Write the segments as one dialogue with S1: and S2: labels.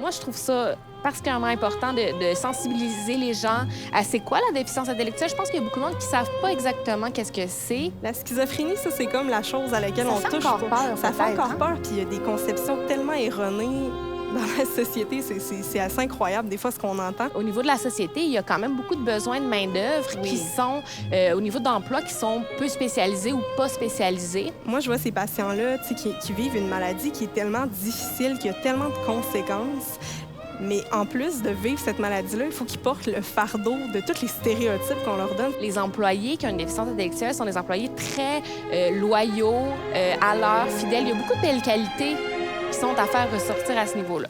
S1: Moi, je trouve ça particulièrement important de sensibiliser les gens à c'est quoi la déficience intellectuelle. Je pense qu'il y a beaucoup de monde qui ne savent pas exactement qu'est-ce que c'est.
S2: La schizophrénie, ça, c'est comme la chose à laquelle
S3: Ça
S2: on
S3: fait
S2: touche
S3: encore
S2: pas.
S3: peur,
S2: Ça fait
S3: peut-être,
S2: encore
S3: hein?
S2: peur, puis il y a des conceptions tellement erronées dans la société. C'est assez incroyable, des fois, ce qu'on entend.
S1: Au niveau de la société, il y a quand même beaucoup de besoins de main-d'œuvre qui sont, au niveau d'emploi, qui sont peu spécialisés ou pas spécialisés.
S2: Moi, je vois ces patients-là tu sais, qui vivent une maladie qui est tellement difficile, qui a tellement de conséquences. Mais en plus de vivre cette maladie-là, il faut qu'ils portent le fardeau de tous les stéréotypes qu'on leur donne.
S1: Les employés qui ont une déficience intellectuelle sont des employés très loyaux, à l'heure, fidèles. Il y a beaucoup de belles qualités qui sont à faire ressortir à ce niveau-là.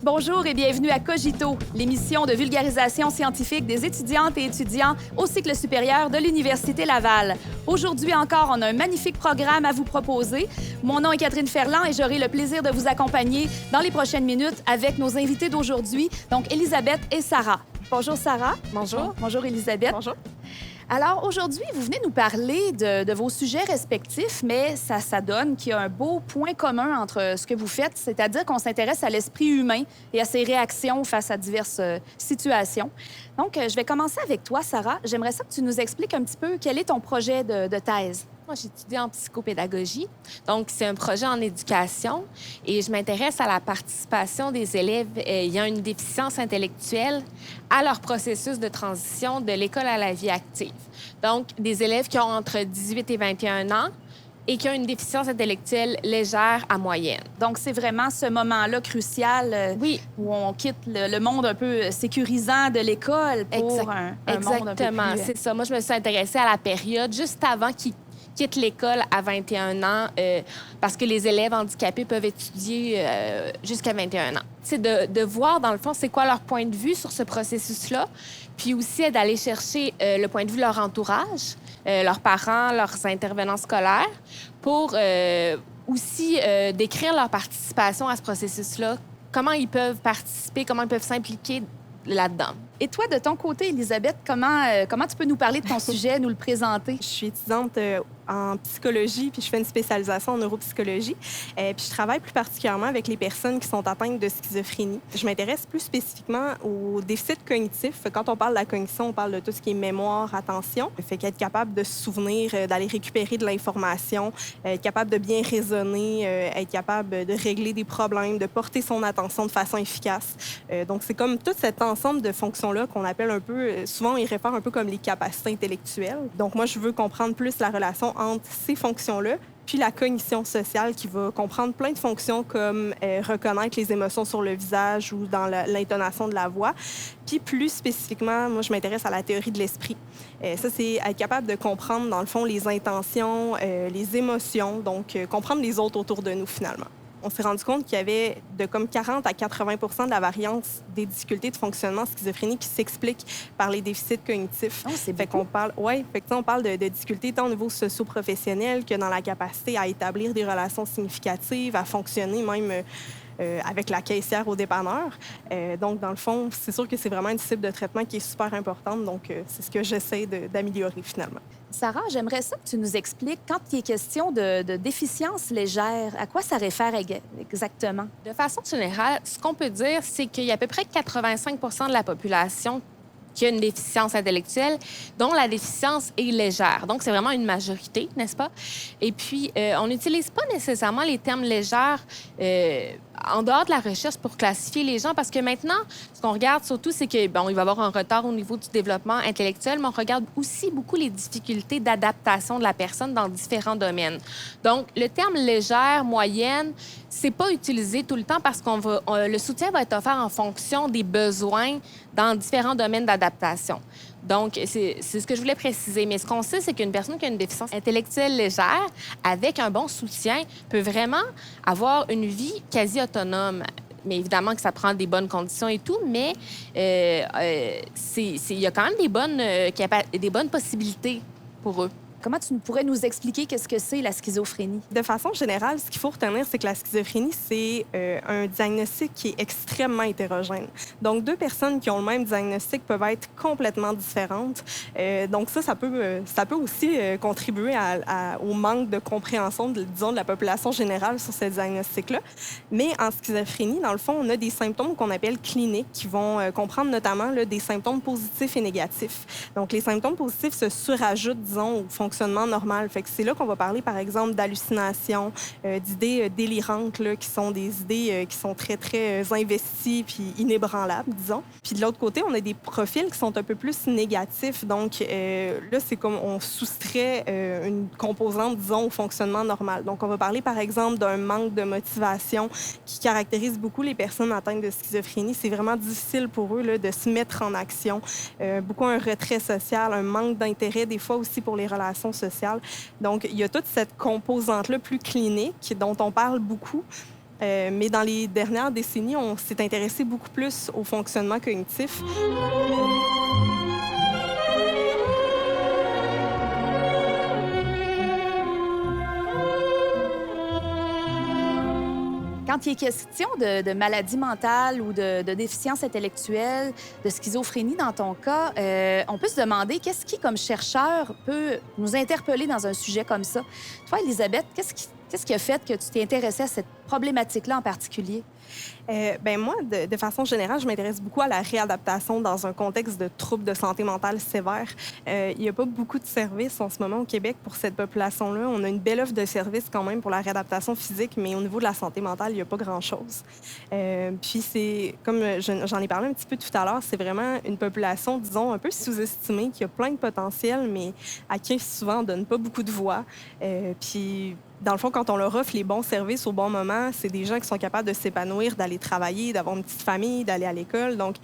S3: Bonjour et bienvenue à Cogito, l'émission de vulgarisation scientifique des étudiantes et étudiants au cycle supérieur de l'Université Laval. Aujourd'hui encore, on a un magnifique programme à vous proposer. Mon nom est Catherine Ferland et j'aurai le plaisir de vous accompagner dans les prochaines minutes avec nos invités d'aujourd'hui, donc Élisabeth et Sarah. Bonjour Sarah.
S1: Bonjour.
S3: Bonjour Élisabeth.
S2: Bonjour.
S3: Alors, aujourd'hui, vous venez nous parler de vos sujets respectifs, mais ça donne qu'il y a un beau point commun entre ce que vous faites, c'est-à-dire qu'on s'intéresse à l'esprit humain et à ses réactions face à diverses situations. Donc, je vais commencer avec toi, Sarah. J'aimerais ça que tu nous expliques un petit peu quel est ton projet de thèse.
S1: Moi, j'étudie en psychopédagogie. Donc, c'est un projet en éducation et je m'intéresse à la participation des élèves ayant une déficience intellectuelle à leur processus de transition de l'école à la vie active. Donc, des élèves qui ont entre 18 et 21 ans et qui ont une déficience intellectuelle légère à moyenne.
S3: Donc, c'est vraiment ce moment-là crucial
S1: Oui.
S3: où on quitte le monde un peu sécurisant de l'école pour un monde un peu
S1: Exactement,
S3: plus...
S1: c'est ça. Moi, je me suis intéressée à la période juste avant qu'ils quittent l'école à 21 ans parce que les élèves handicapés peuvent étudier jusqu'à 21 ans. C'est de voir, dans le fond, c'est quoi leur point de vue sur ce processus-là, puis aussi d'aller chercher le point de vue de leur entourage, leurs parents, leurs intervenants scolaires, pour aussi décrire leur participation à ce processus-là, comment ils peuvent participer, comment ils peuvent s'impliquer là-dedans.
S3: Et toi, de ton côté, Élisabeth, comment tu peux nous parler de ton sujet, nous le présenter?
S2: Je suis étudiante en psychologie, puis je fais une spécialisation en neuropsychologie. Puis je travaille plus particulièrement avec les personnes qui sont atteintes de schizophrénie. Je m'intéresse plus spécifiquement aux déficits cognitifs. Quand on parle de la cognition, on parle de tout ce qui est mémoire, attention. Fait qu'être capable de se souvenir, d'aller récupérer de l'information, être capable de bien raisonner, être capable de régler des problèmes, de porter son attention de façon efficace. Donc, c'est comme tout cet ensemble de fonctions-là qu'on appelle un peu, souvent on y réfère un peu comme les capacités intellectuelles. Donc, moi, je veux comprendre plus la relation entre ces fonctions-là puis la cognition sociale qui va comprendre plein de fonctions comme reconnaître les émotions sur le visage ou dans l'intonation de la voix. Puis plus spécifiquement, moi, je m'intéresse à la théorie de l'esprit. Ça, c'est être capable de comprendre, dans le fond, les intentions, les émotions, donc comprendre les autres autour de nous, finalement. On s'est rendu compte qu'il y avait de comme 40 à 80 de la variance des difficultés de fonctionnement schizophrénique qui s'explique par les déficits cognitifs.
S3: Oh, c'est
S2: fait qu'on parle, on parle de difficultés tant au niveau socio-professionnel que dans la capacité à établir des relations significatives, à fonctionner même avec la caissière au dépanneur. Donc, dans le fond, c'est sûr que c'est vraiment une cible de traitement qui est super importante. Donc, c'est ce que j'essaie d'améliorer finalement.
S3: Sarah, j'aimerais ça que tu nous expliques, quand il est question de déficience légère, à quoi ça réfère exactement?
S1: De façon générale, ce qu'on peut dire, c'est qu'il y a à peu près 85 de la population qui a une déficience intellectuelle, dont la déficience est légère. Donc, c'est vraiment une majorité, n'est-ce pas? Et puis, on n'utilise pas nécessairement les termes légers en dehors de la recherche pour classifier les gens, parce que maintenant, ce qu'on regarde surtout, c'est que bon, il va y avoir un retard au niveau du développement intellectuel, mais on regarde aussi beaucoup les difficultés d'adaptation de la personne dans différents domaines. Donc, le terme légère, moyenne, c'est pas utilisé tout le temps parce le soutien va être offert en fonction des besoins dans différents domaines d'adaptation. Donc, c'est ce que je voulais préciser. Mais ce qu'on sait, c'est qu'une personne qui a une déficience intellectuelle légère, avec un bon soutien, peut vraiment avoir une vie quasi autonome. Mais évidemment que ça prend des bonnes conditions et tout, mais il y a quand même des bonnes possibilités pour eux.
S3: Comment tu pourrais nous expliquer qu'est-ce que c'est la schizophrénie?
S2: De façon générale, ce qu'il faut retenir, c'est que la schizophrénie, c'est un diagnostic qui est extrêmement hétérogène. Donc, deux personnes qui ont le même diagnostic peuvent être complètement différentes. Donc, ça peut aussi contribuer au manque de compréhension, disons, de la population générale sur ce diagnostic-là. Mais en schizophrénie, dans le fond, on a des symptômes qu'on appelle cliniques qui vont comprendre notamment là, des symptômes positifs et négatifs. Donc, les symptômes positifs se surajoutent, disons, au fonctionnement normal. Fait que c'est là qu'on va parler, par exemple, d'hallucinations, d'idées délirantes, là, qui sont des idées qui sont très, très investies puis inébranlables, disons. Puis de l'autre côté, on a des profils qui sont un peu plus négatifs. Donc là, c'est comme on soustrait une composante, disons, au fonctionnement normal. Donc, on va parler, par exemple, d'un manque de motivation qui caractérise beaucoup les personnes atteintes de schizophrénie. C'est vraiment difficile pour eux là, de se mettre en action. Beaucoup un retrait social, un manque d'intérêt, des fois aussi pour les relations sociales. Donc, il y a toute cette composante-là plus clinique dont on parle beaucoup. Mais dans les dernières décennies, on s'est intéressé beaucoup plus au fonctionnement cognitif.
S3: Quand il est question de maladie mentale ou de déficience intellectuelle, de schizophrénie dans ton cas, on peut se demander qu'est-ce qui, comme chercheur, peut nous interpeller dans un sujet comme ça. Toi, Élisabeth, qu'est-ce qui a fait que tu t'es intéressée à cette problématique-là en particulier?
S2: Moi, de façon générale, je m'intéresse beaucoup à la réadaptation dans un contexte de troubles de santé mentale sévères. Il n'y a pas beaucoup de services en ce moment au Québec pour cette population-là. On a une belle offre de services quand même pour la réadaptation physique, mais au niveau de la santé mentale, il n'y a pas grand-chose. Puis c'est, comme j'en ai parlé un petit peu tout à l'heure, c'est vraiment une population, disons, un peu sous-estimée, qui a plein de potentiel, mais à qui souvent on ne donne pas beaucoup de voix. Puis dans le fond, quand on leur offre les bons services au bon moment, c'est des gens qui sont capables de s'épanouir, d'aller travailler, d'avoir une petite famille, d'aller à l'école. Donc,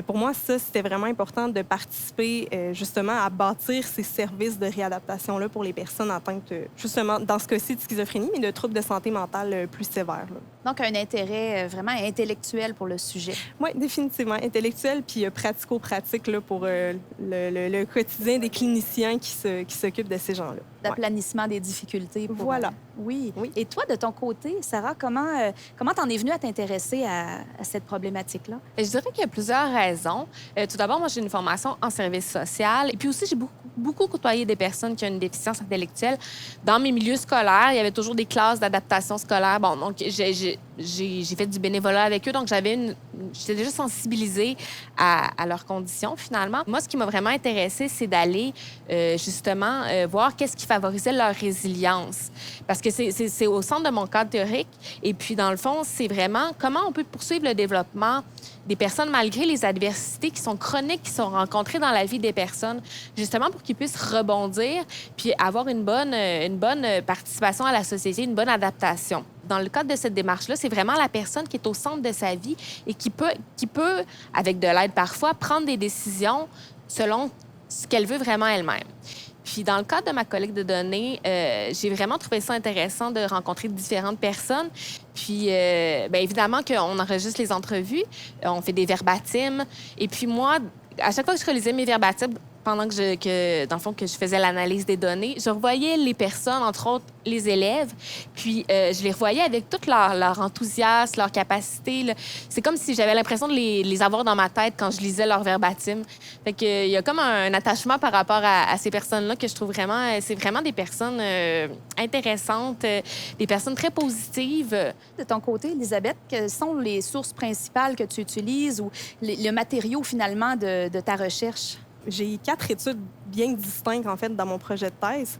S2: pour moi, ça, c'était vraiment important de participer justement à bâtir ces services de réadaptation-là pour les personnes atteintes, justement, dans ce cas-ci, de schizophrénie, mais de troubles de santé mentale plus sévères. Là.
S3: Donc, un intérêt vraiment intellectuel pour le sujet.
S2: Oui, définitivement. Intellectuel puis pratico-pratique là, pour le quotidien des cliniciens qui s'occupent de ces gens-là.
S3: D'aplanissement des difficultés.
S2: Voilà.
S3: Oui. Et toi, de ton côté, Sarah, comment t'en es venue à t'intéresser à cette problématique-là?
S1: Je dirais qu'il y a plusieurs raisons. Tout d'abord, moi, j'ai une formation en service social. Et puis aussi, j'ai beaucoup côtoyé des personnes qui ont une déficience intellectuelle. Dans mes milieux scolaires, il y avait toujours des classes d'adaptation scolaire. Bon, donc, j'ai fait du bénévolat avec eux. Donc, j'étais déjà sensibilisée à leurs conditions, finalement. Moi, ce qui m'a vraiment intéressée, c'est d'aller, justement, voir qu'est-ce qui favorisait leur résilience. Parce que c'est au centre de mon cadre théorique. Et puis, dans le fond, c'est vraiment comment on peut poursuivre le développement des personnes malgré les adversités qui sont chroniques, qui sont rencontrées dans la vie des personnes, justement pour qu'ils puissent rebondir puis avoir une bonne participation à la société, une bonne adaptation. Dans le cadre de cette démarche-là, c'est vraiment la personne qui est au centre de sa vie et qui peut, avec de l'aide parfois, prendre des décisions selon ce qu'elle veut vraiment elle-même. Puis, dans le cadre de ma collecte de données, j'ai vraiment trouvé ça intéressant de rencontrer différentes personnes. Puis, bien évidemment qu'on enregistre les entrevues, on fait des verbatims. Et puis, moi, à chaque fois que je relisais mes verbatims, pendant que je faisais l'analyse des données, je revoyais les personnes, entre autres les élèves, puis je les revoyais avec tout leur enthousiasme, leur capacité. Là. C'est comme si j'avais l'impression de les avoir dans ma tête quand je lisais leur verbatim. Fait qu'il y a comme un attachement par rapport à ces personnes-là que je trouve vraiment... C'est vraiment des personnes intéressantes, des personnes très positives.
S3: De ton côté, Élisabeth, quelles sont les sources principales que tu utilises ou le matériau, finalement, de ta recherche?
S2: J'ai 4 études bien distinctes, en fait, dans mon projet de thèse.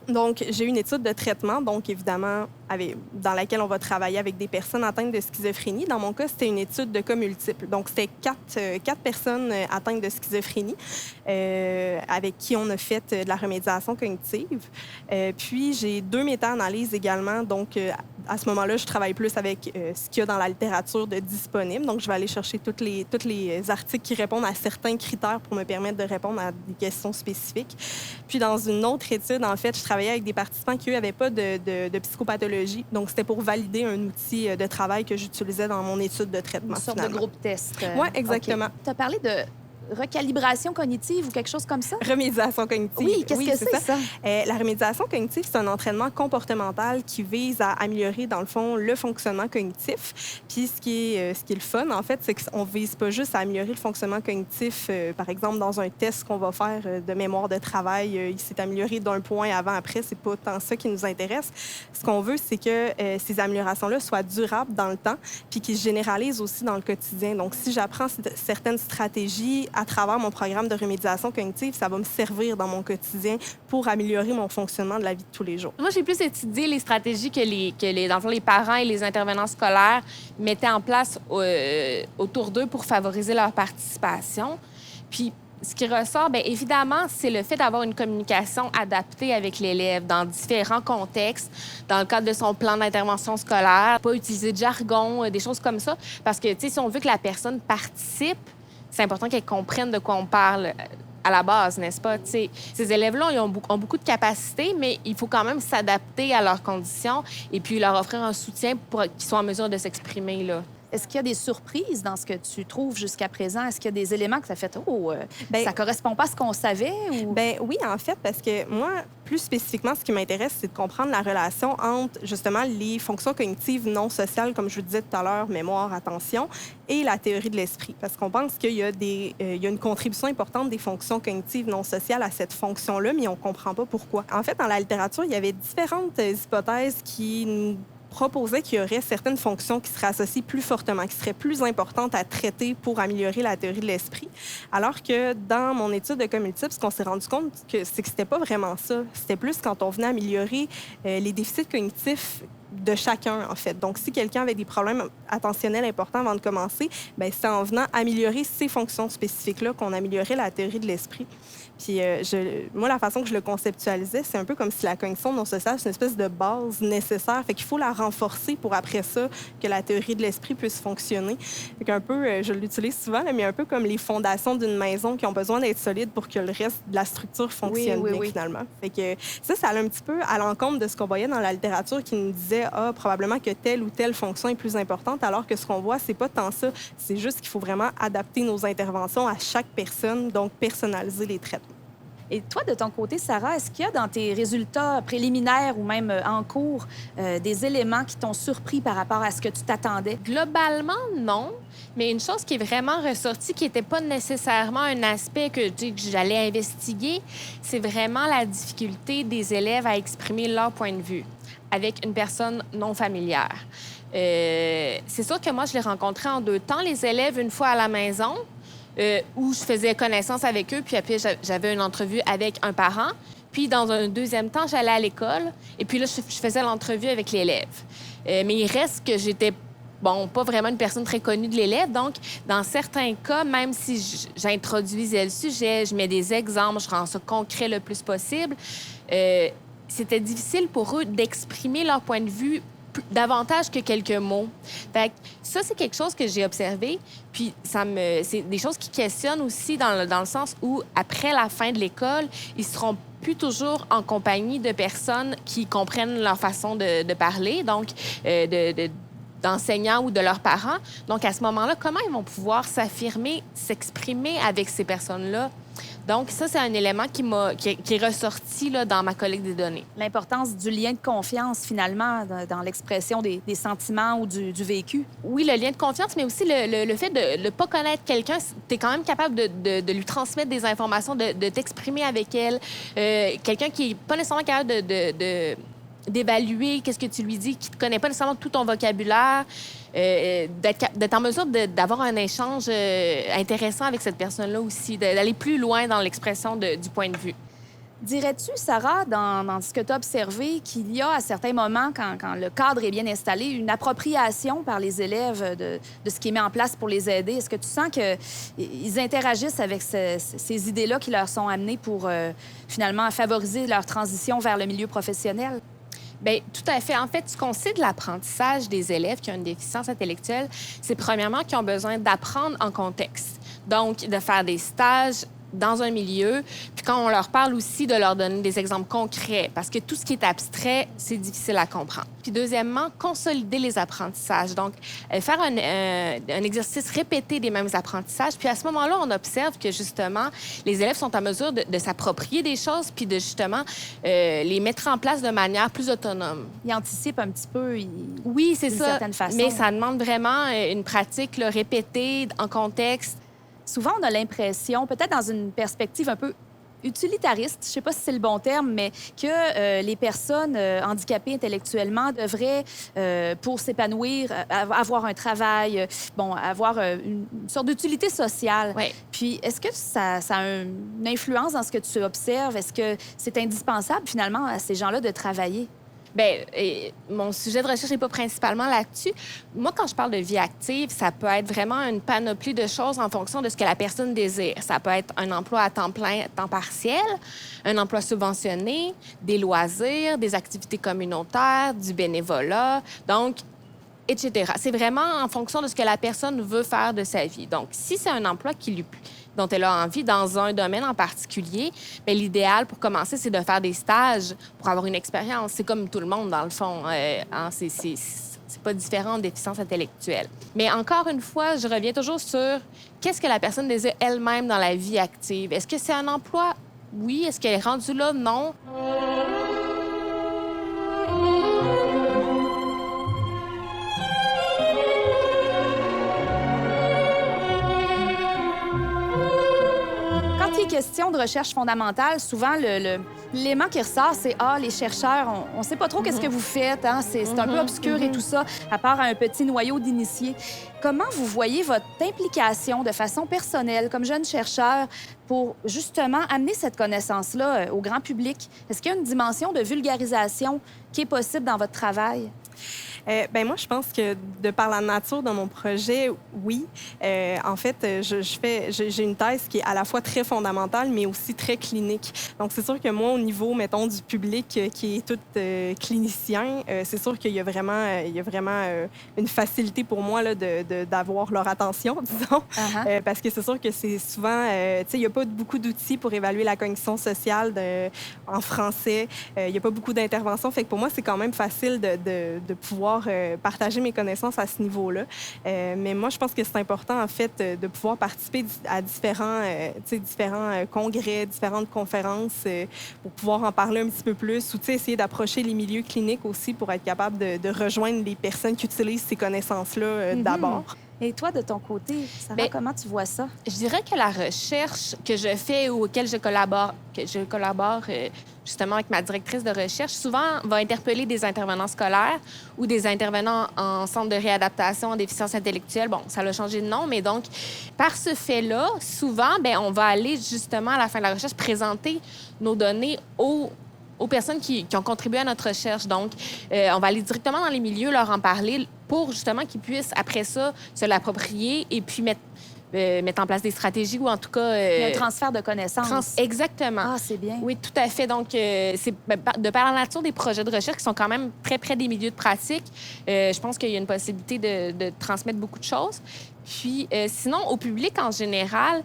S2: Donc, j'ai une étude de traitement, donc évidemment dans laquelle on va travailler avec des personnes atteintes de schizophrénie. Dans mon cas, c'était une étude de cas multiples. Donc, c'était quatre personnes atteintes de schizophrénie avec qui on a fait de la remédiation cognitive. Puis, j'ai 2 méta-analyses également. Donc, à ce moment-là, je travaille plus avec ce qu'il y a dans la littérature de disponible. Donc, je vais aller chercher tous les articles qui répondent à certains critères pour me permettre de répondre à des questions spécifiques. Puis, dans une autre étude, en fait, je travaillais avec des participants qui, eux, n'avaient pas de psychopathologie. Donc, c'était pour valider un outil de travail que j'utilisais dans mon étude de traitement.
S3: Une sorte de groupe test.
S2: Oui, exactement.
S3: Okay. Tu as parlé de recalibration cognitive ou quelque chose comme ça?
S2: Remédiation cognitive.
S3: Oui, qu'est-ce que c'est ça?
S2: La remédiation cognitive, c'est un entraînement comportemental qui vise à améliorer, dans le fond, le fonctionnement cognitif. Puis ce qui est le fun, en fait, c'est qu'on ne vise pas juste à améliorer le fonctionnement cognitif. Par exemple, dans un test qu'on va faire de mémoire de travail, il s'est amélioré d'un point avant-après. C'est pas tant ça qui nous intéresse. Ce qu'on veut, c'est que ces améliorations-là soient durables dans le temps puis qu'ils se généralisent aussi dans le quotidien. Donc, si j'apprends certaines stratégies à travers mon programme de remédiation cognitive, ça va me servir dans mon quotidien pour améliorer mon fonctionnement de la vie de tous les jours.
S1: Moi, j'ai plus étudié les stratégies dans le fond, les parents et les intervenants scolaires mettaient en place autour d'eux pour favoriser leur participation. Puis, ce qui ressort, bien évidemment, c'est le fait d'avoir une communication adaptée avec l'élève dans différents contextes, dans le cadre de son plan d'intervention scolaire, pas utiliser de jargon, des choses comme ça. Parce que, tu sais, si on veut que la personne participe, c'est important qu'elles comprennent de quoi on parle à la base, n'est-ce pas? T'sais, ces élèves-là ont beaucoup de capacités, mais il faut quand même s'adapter à leurs conditions et puis leur offrir un soutien pour qu'ils soient en mesure de s'exprimer, là.
S3: Est-ce qu'il y a des surprises dans ce que tu trouves jusqu'à présent? Est-ce qu'il y a des éléments que ça fait ça correspond pas à ce qu'on savait? Ou...
S2: Bien, oui, en fait, parce que moi, plus spécifiquement, ce qui m'intéresse, c'est de comprendre la relation entre, justement, les fonctions cognitives non sociales, comme je vous disais tout à l'heure, mémoire, attention, et la théorie de l'esprit. Parce qu'on pense qu'il y a une contribution importante des fonctions cognitives non sociales à cette fonction-là, mais on comprend pas pourquoi. En fait, dans la littérature, il y avait différentes hypothèses qui nous proposait qu'il y aurait certaines fonctions qui seraient associées plus fortement, qui seraient plus importantes à traiter pour améliorer la théorie de l'esprit. Alors que dans mon étude de cas multiples, ce qu'on s'est rendu compte, c'est que c'était pas vraiment ça. C'était plus quand on venait améliorer les déficits cognitifs de chacun, en fait. Donc, si quelqu'un avait des problèmes attentionnels importants avant de commencer, bien, c'est en venant améliorer ces fonctions spécifiques-là qu'on améliorait la théorie de l'esprit. Puis, moi, la façon que je le conceptualisais, c'est un peu comme si la cognition non sociale, c'est une espèce de base nécessaire. Fait qu'il faut la renforcer pour, après ça, que la théorie de l'esprit puisse fonctionner. Fait qu'un peu, je l'utilise souvent, là, mais un peu comme les fondations d'une maison qui ont besoin d'être solides pour que le reste de la structure fonctionne bien, finalement. Fait que ça allait un petit peu à l'encontre de ce qu'on voyait dans la littérature qui nous disait probablement que telle ou telle fonction est plus importante, alors que ce qu'on voit, c'est pas tant ça. C'est juste qu'il faut vraiment adapter nos interventions à chaque personne, donc personnaliser les traitements.
S3: Et toi, de ton côté, Sarah, est-ce qu'il y a dans tes résultats préliminaires ou même en cours des éléments qui t'ont surpris par rapport à ce que tu t'attendais?
S1: Globalement, non. Mais une chose qui est vraiment ressortie, qui n'était pas nécessairement un aspect que j'allais investiguer, c'est vraiment la difficulté des élèves à exprimer leur point de vue avec une personne non familière. C'est sûr que moi, je l'ai rencontré en 2 temps, les élèves, une fois à la maison, où je faisais connaissance avec eux, puis après, j'avais une entrevue avec un parent. Puis, dans un 2e temps, j'allais à l'école, et puis là, je faisais l'entrevue avec l'élève. Mais il reste que j'étais, pas vraiment une personne très connue de l'élève. Donc, dans certains cas, même si j'introduisais le sujet, je mets des exemples, je rends ça concret le plus possible, c'était difficile pour eux d'exprimer leur point de vue davantage que quelques mots. Fait que ça, c'est quelque chose que j'ai observé. Puis, c'est des choses qui questionnent aussi dans le sens où, après la fin de l'école, ils seront plus toujours en compagnie de personnes qui comprennent leur façon de parler, donc d'enseignants ou de leurs parents. Donc, à ce moment-là, comment ils vont pouvoir s'affirmer, s'exprimer avec ces personnes-là? Donc, ça, c'est un élément qui est ressorti là, dans ma collecte des données.
S3: L'importance du lien de confiance, finalement, dans l'expression des sentiments ou du vécu.
S1: Oui, le lien de confiance, mais aussi le fait de ne pas connaître quelqu'un. Tu es quand même capable de lui transmettre des informations, de t'exprimer avec elle. Quelqu'un qui n'est pas nécessairement capable d'évaluer qu'est-ce que tu lui dis, qui ne connaît pas nécessairement tout ton vocabulaire, d'être en mesure d'avoir un échange intéressant avec cette personne-là aussi, d'aller plus loin dans l'expression du point de vue.
S3: Dirais-tu, Sarah, dans ce que tu as observé, qu'il y a à certains moments, quand le cadre est bien installé, une appropriation par les élèves de ce qui est mis en place pour les aider? Est-ce que tu sens qu'ils interagissent avec ces idées-là qui leur sont amenées pour finalement favoriser leur transition vers le milieu professionnel?
S1: Bien, tout à fait. En fait, ce qu'on sait de l'apprentissage des élèves qui ont une déficience intellectuelle, c'est premièrement qu'ils ont besoin d'apprendre en contexte. Donc, de faire des stages dans un milieu. Puis quand on leur parle aussi, de leur donner des exemples concrets, parce que tout ce qui est abstrait, c'est difficile à comprendre. Puis deuxièmement, consolider les apprentissages. Donc, faire un exercice répété des mêmes apprentissages. Puis à ce moment-là, on observe que justement, les élèves sont en mesure de s'approprier des choses puis de justement les mettre en place de manière plus autonome.
S3: Ils anticipent un petit peu,
S1: oui, c'est ça.
S3: D'une certaine façon.
S1: Mais ça demande vraiment une pratique là, répétée, en contexte.
S3: Souvent, on a l'impression, peut-être dans une perspective un peu utilitariste, je ne sais pas si c'est le bon terme, mais que les personnes handicapées intellectuellement devraient, pour s'épanouir, avoir un travail, avoir une sorte d'utilité sociale.
S1: Oui.
S3: Puis, est-ce que ça a une influence dans ce que tu observes? Est-ce que c'est indispensable, finalement, à ces gens-là de travailler?
S1: Bien, mon sujet de recherche n'est pas principalement là-dessus. Moi, quand je parle de vie active, ça peut être vraiment une panoplie de choses en fonction de ce que la personne désire. Ça peut être un emploi à temps plein, temps partiel, un emploi subventionné, des loisirs, des activités communautaires, du bénévolat, donc, etc. C'est vraiment en fonction de ce que la personne veut faire de sa vie. Donc, si c'est un emploi dont elle a envie dans un domaine en particulier, bien, l'idéal pour commencer, c'est de faire des stages pour avoir une expérience. C'est comme tout le monde, dans le fond. C'est pas différent de déficience intellectuelle. Mais encore une fois, je reviens toujours sur qu'est-ce que la personne désire elle-même dans la vie active. Est-ce que c'est un emploi? Oui. Est-ce qu'elle est rendue là? Non.
S3: Question de recherche fondamentale, souvent, l'élément qui ressort, c'est « Ah, les chercheurs, on ne sait pas trop qu'est-ce que vous faites, hein? C'est un peu obscur et tout ça, à part un petit noyau d'initiés. » Comment vous voyez votre implication de façon personnelle, comme jeune chercheur, pour justement amener cette connaissance-là au grand public? Est-ce qu'il y a une dimension de vulgarisation qui est possible dans votre travail?
S2: Bien, moi, je pense que de par la nature de mon projet, oui. En fait, j'ai une thèse qui est à la fois très fondamentale, mais aussi très clinique. Donc, c'est sûr que moi, au niveau, mettons, du public qui est tout clinicien, c'est sûr qu'il y a vraiment, une facilité pour moi là, d'avoir leur attention, disons. Parce que c'est sûr que c'est souvent... tu sais, il n'y a pas beaucoup d'outils pour évaluer la cognition sociale en français. Il n'y a pas beaucoup d'interventions. Fait que pour moi, c'est quand même facile de pouvoir partager mes connaissances à ce niveau-là. Mais moi, je pense que c'est important, en fait, de pouvoir participer à différents congrès, différentes conférences pour pouvoir en parler un petit peu plus ou essayer d'approcher les milieux cliniques aussi pour être capable de rejoindre les personnes qui utilisent ces connaissances-là d'abord.
S3: Et toi, de ton côté, Sarah, comment tu vois ça?
S1: Je dirais que la recherche que je fais ou auquel je collabore justement avec ma directrice de recherche, souvent va interpeller des intervenants scolaires ou des intervenants en centre de réadaptation en déficience intellectuelle. Bon, ça a changé de nom, mais donc, par ce fait-là, souvent, bien, on va aller justement à la fin de la recherche présenter nos données aux personnes qui ont contribué à notre recherche. Donc, on va aller directement dans les milieux, leur en parler pour justement qu'ils puissent, après ça, se l'approprier et puis mettre en place des stratégies ou en tout cas...
S3: Il y a un transfert de connaissances.
S1: Exactement.
S3: Ah, c'est bien.
S1: Oui, tout à fait. Donc, c'est de par la nature des projets de recherche qui sont quand même très près des milieux de pratique, je pense qu'il y a une possibilité de transmettre beaucoup de choses. Puis, sinon, au public en général,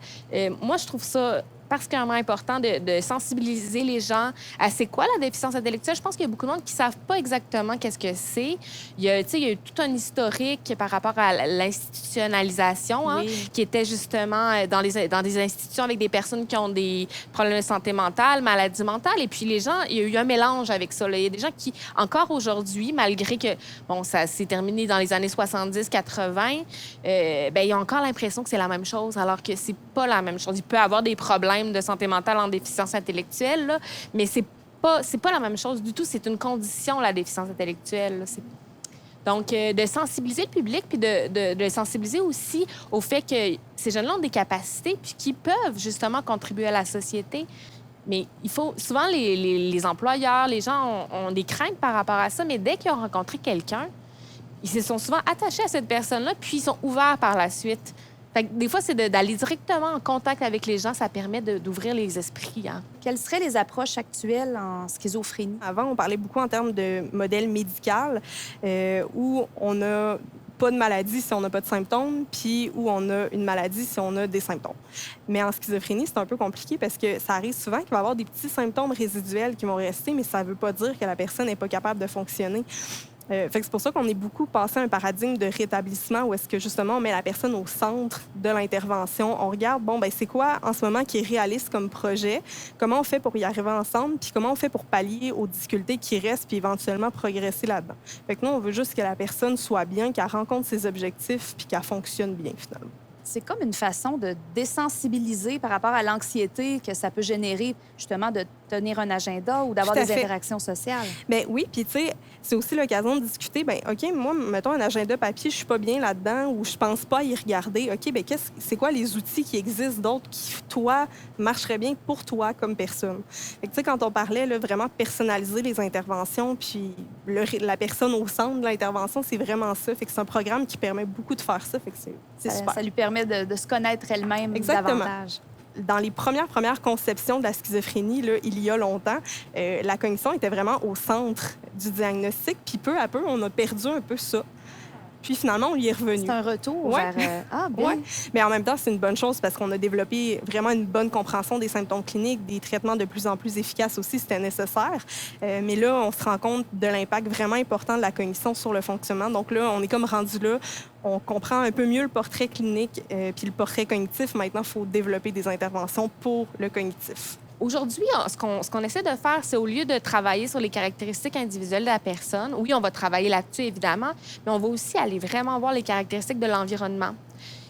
S1: moi, je trouve ça particulièrement important de sensibiliser les gens à c'est quoi la déficience intellectuelle. Je pense qu'il y a beaucoup de monde qui ne savent pas exactement qu'est-ce que c'est. Il y a eu tout un historique par rapport à l'institutionnalisation, qui était justement dans des institutions avec des personnes qui ont des problèmes de santé mentale, maladies mentales. Et puis les gens, il y a eu un mélange avec ça. Là. Il y a des gens qui, encore aujourd'hui, malgré que ça s'est terminé dans les années 70-80, ils ont encore l'impression que c'est la même chose, alors que c'est pas la même chose. Il peut y avoir des problèmes de santé mentale en déficience intellectuelle, là, mais c'est pas la même chose du tout. C'est une condition, la déficience intellectuelle. Là. Donc, de sensibiliser le public, puis de sensibiliser aussi au fait que ces jeunes-là ont des capacités, puis qui peuvent justement contribuer à la société. Mais il faut souvent les employeurs, les gens ont des craintes par rapport à ça, mais dès qu'ils ont rencontré quelqu'un, ils se sont souvent attachés à cette personne-là, puis ils sont ouverts par la suite. Fait que des fois, c'est d'aller directement en contact avec les gens, ça permet d'ouvrir les esprits. Hein.
S3: Quelles seraient les approches actuelles en schizophrénie?
S2: Avant, on parlait beaucoup en termes de modèle médical, où on n'a pas de maladie si on n'a pas de symptômes, puis où on a une maladie si on a des symptômes. Mais en schizophrénie, c'est un peu compliqué parce que ça arrive souvent qu'il va y avoir des petits symptômes résiduels qui vont rester, mais ça ne veut pas dire que la personne n'est pas capable de fonctionner. Fait que c'est pour ça qu'on est beaucoup passé à un paradigme de rétablissement où est-ce que, justement, on met la personne au centre de l'intervention. On regarde, bon, ben c'est quoi, en ce moment, qui est réaliste comme projet? Comment on fait pour y arriver ensemble? Puis comment on fait pour pallier aux difficultés qui restent puis éventuellement progresser là-dedans? Fait que nous, on veut juste que la personne soit bien, qu'elle rencontre ses objectifs puis qu'elle fonctionne bien, finalement.
S3: C'est comme une façon de désensibiliser par rapport à l'anxiété que ça peut générer, justement, de tenir un agenda ou d'avoir des interactions sociales.
S2: Bien oui, puis tu sais, c'est aussi l'occasion de discuter, bien OK, moi, mettons un agenda papier, je suis pas bien là-dedans ou je pense pas y regarder. OK, bien c'est quoi les outils qui existent d'autres qui, toi, marcheraient bien pour toi comme personne? Fait que tu sais, quand on parlait, là, vraiment personnaliser les interventions puis la personne au centre de l'intervention, c'est vraiment ça. Fait que c'est un programme qui permet beaucoup de faire ça. Fait que c'est super.
S3: Ça lui permet de se connaître elle-même davantage.
S2: Dans les premières conceptions de la schizophrénie, là, il y a longtemps, la cognition était vraiment au centre du diagnostic. Puis peu à peu, on a perdu un peu ça. Puis finalement, on y est revenu.
S3: C'est un retour
S2: ouais.
S3: vers... Ah, bien.
S2: Ouais. Mais en même temps, c'est une bonne chose parce qu'on a développé vraiment une bonne compréhension des symptômes cliniques, des traitements de plus en plus efficaces aussi, c'était nécessaire. Mais là, on se rend compte de l'impact vraiment important de la cognition sur le fonctionnement. Donc là, on est comme rendu là. On comprend un peu mieux le portrait clinique puis le portrait cognitif. Maintenant, il faut développer des interventions pour le cognitif.
S1: Aujourd'hui, ce qu'on essaie de faire, c'est au lieu de travailler sur les caractéristiques individuelles de la personne, oui, on va travailler là-dessus, évidemment, mais on va aussi aller vraiment voir les caractéristiques de l'environnement.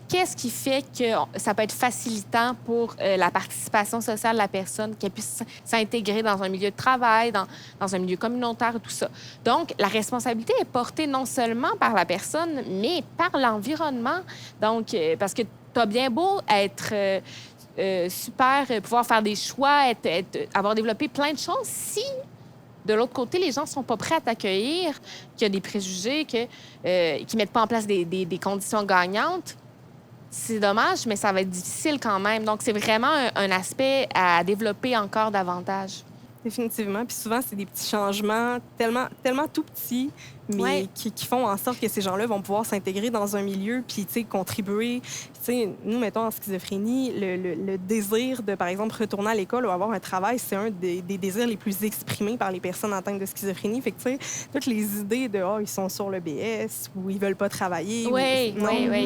S1: Qu'est-ce qui fait que ça peut être facilitant pour la participation sociale de la personne, qu'elle puisse s'intégrer dans un milieu de travail, dans un milieu communautaire, tout ça. Donc, la responsabilité est portée non seulement par la personne, mais par l'environnement. Donc, parce que tu as bien beau être... super, pouvoir faire des choix, avoir développé plein de choses. Si, de l'autre côté, les gens ne sont pas prêts à t'accueillir, qu'il y a des préjugés, qu'ils ne mettent pas en place des conditions gagnantes, c'est dommage, mais ça va être difficile quand même. Donc, c'est vraiment un aspect à développer encore davantage.
S2: Définitivement. Puis souvent, c'est des petits changements tellement tout petits, mais qui font en sorte que ces gens-là vont pouvoir s'intégrer dans un milieu puis, tu sais, contribuer. Tu sais, nous, mettons, en schizophrénie, le désir de, par exemple, retourner à l'école ou avoir un travail, c'est un des désirs les plus exprimés par les personnes atteintes de schizophrénie. Fait que, tu sais, toutes les idées de « ils sont sur le BS » ou « ils veulent pas travailler ».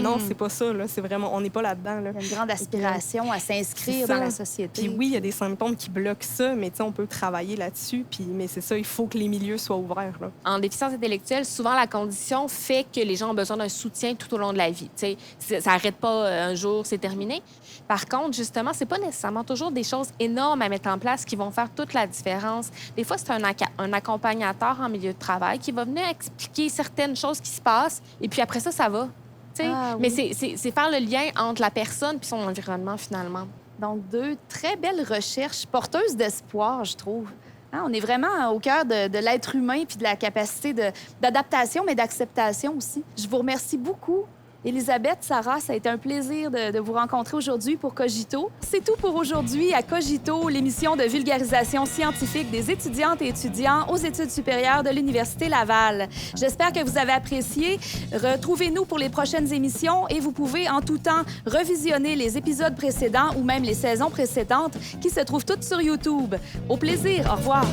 S2: Non, c'est pas ça, là. C'est vraiment... On n'est pas là-dedans, là.
S3: Il y a une grande aspiration à s'inscrire dans la société.
S2: Puis oui, il y a des symptômes qui bloquent ça, mais tu sais, on peut travailler là-dessus. Mais c'est ça, il faut que les milieux soient ouverts, là.
S1: En déficience intellectuelle, souvent, la condition fait que les gens ont besoin d'un soutien tout au long de la vie. Tu sais, ça n'arrête pas un jour, c'est terminé. Par contre, justement, c'est pas nécessairement toujours des choses énormes à mettre en place qui vont faire toute la différence. Des fois, c'est un accompagnateur en milieu de travail qui va venir expliquer certaines choses qui se passent et puis après ça, ça va. Tu sais, mais c'est faire le lien entre la personne et son environnement, finalement.
S3: Donc, deux très belles recherches porteuses d'espoir, je trouve. Hein, on est vraiment au cœur de l'être humain puis de la capacité d'adaptation, mais d'acceptation aussi. Je vous remercie beaucoup. Élisabeth, Sarah, ça a été un plaisir de vous rencontrer aujourd'hui pour Cogito. C'est tout pour aujourd'hui à Cogito, l'émission de vulgarisation scientifique des étudiantes et étudiants aux études supérieures de l'Université Laval. J'espère que vous avez apprécié. Retrouvez-nous pour les prochaines émissions et vous pouvez en tout temps revisionner les épisodes précédents ou même les saisons précédentes qui se trouvent toutes sur YouTube. Au plaisir, au revoir.